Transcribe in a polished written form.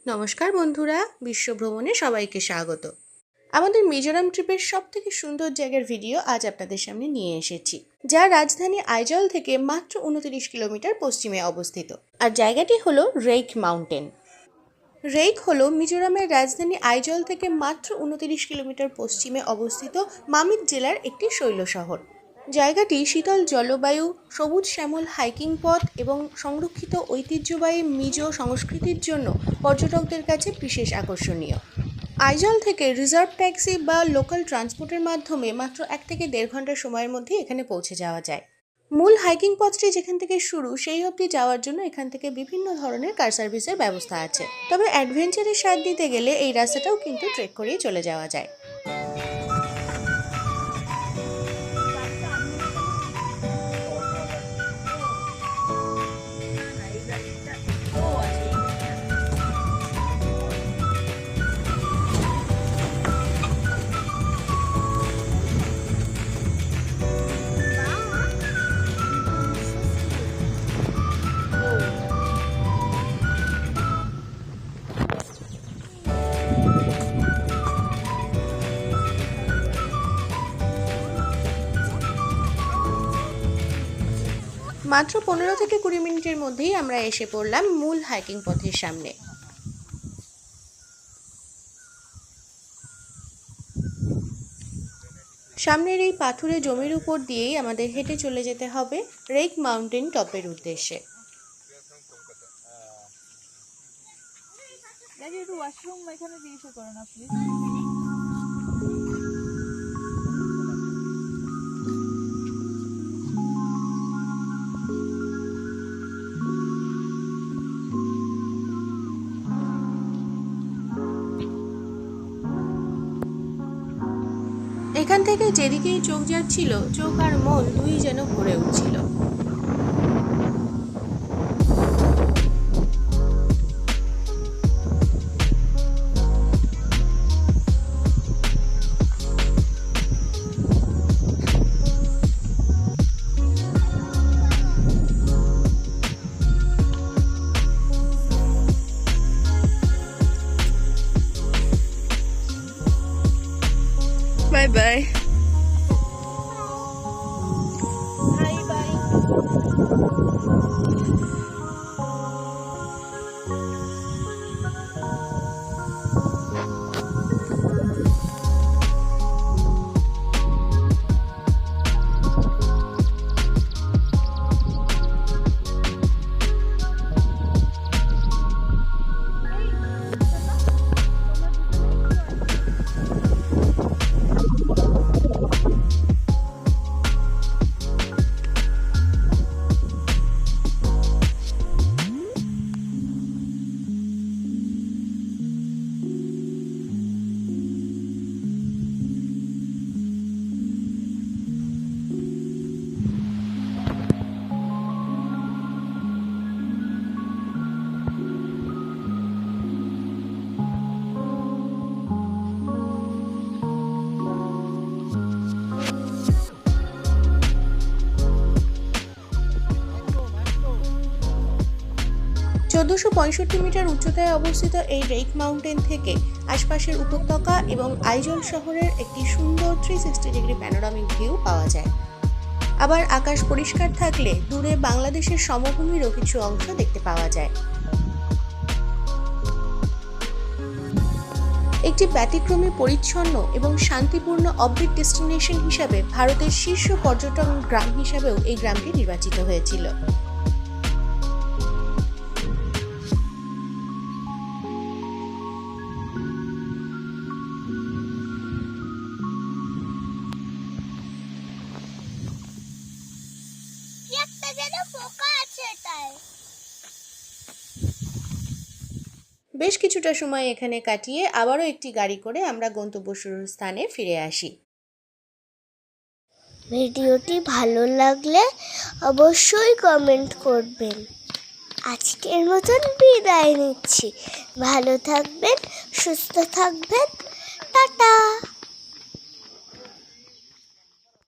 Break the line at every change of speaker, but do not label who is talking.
নমস্কার বন্ধুরা, বিশ্ব ভ্রমণে সবাইকে স্বাগত। আমাদের মিজোরাম ট্রিপের সবথেকে সুন্দর জায়গার ভিডিও আজ আপনাদের সামনে নিয়ে এসেছি, যা রাজধানী আইজল থেকে মাত্র 29 কিলোমিটার পশ্চিমে অবস্থিত। আর জায়গাটি হলো রেইক মাউন্টেন। রেইক হলো মিজোরামের রাজধানী আইজল থেকে মাত্র 29 কিলোমিটার পশ্চিমে অবস্থিত মামিত জেলার একটি শৈল শহর। জায়গাটি শীতল জলবায়ু, সবুজ শ্যামল হাইকিং পথ এবং সংরক্ষিত ঐতিহ্যবাহী মিজো সংস্কৃতির জন্য পর্যটকদের কাছে বিশেষ আকর্ষণীয়। আইজল থেকে রিজার্ভ ট্যাক্সি বা লোকাল ট্রান্সপোর্টের মাধ্যমে মাত্র 1 থেকে 1.5 ঘন্টা সময়ের মধ্যে এখানে পৌঁছে যাওয়া যায়। মূল হাইকিং পথটি যেখান থেকে শুরু সেই অবধি যাওয়ার জন্য এখান থেকে বিভিন্ন ধরনের কার সার্ভিসের ব্যবস্থা আছে। তবে অ্যাডভেঞ্চারের স্বাদ দিতে গেলে এই রাস্তাটাও কিন্তু ট্রেক করেই চলে যাওয়া যায়। মাত্র 15 থেকে 20 মিনিটের মধ্যেই আমরা এসে পড়লাম মূল হাইকিং পথের সামনে। সামনের এই পাথুরে জমির উপর দিয়েই আমাদের হেঁটে চলে যেতে হবে রেইক মাউন্টেন টপের উদ্দেশ্যে। এখান থেকে যেদিকেই চোখ যাচ্ছিল, চোখ আর মন দুই যেন ভরে উঠছিল। Bye bye. চোদ্দশো 65 মিটার উচ্চতায় অবস্থিত এই রেইক মাউন্টেন থেকে আশপাশের উপত্যকা এবং আইজল শহরের একটি সুন্দর 360 ডিগ্রি প্যানোরামিক ভিউ পাওয়া যায়। আবার আকাশ পরিষ্কার থাকলে দূরে বাংলাদেশের সমভূমিরও কিছু অংশ দেখতে পাওয়া যায়। একটি ব্যতিক্রমী, পরিচ্ছন্ন এবং শান্তিপূর্ণ অফবিট ডেস্টিনেশন হিসাবে ভারতের শীর্ষ পর্যটন গ্রাম হিসাবেও এই গ্রামটি নির্বাচিত হয়েছিল। বেশ কিছুটা সময় এখানে কাটিয়ে আবারও একটি গাড়ি করে আমরা গন্তব্যস্বরূপ স্থানে ফিরে আসি।
ভিডিওটি ভালো লাগলে অবশ্যই কমেন্ট করবেন। আজকের মতন বিদায় নিচ্ছি। ভালো থাকবেন, সুস্থ থাকবেন। টাটা।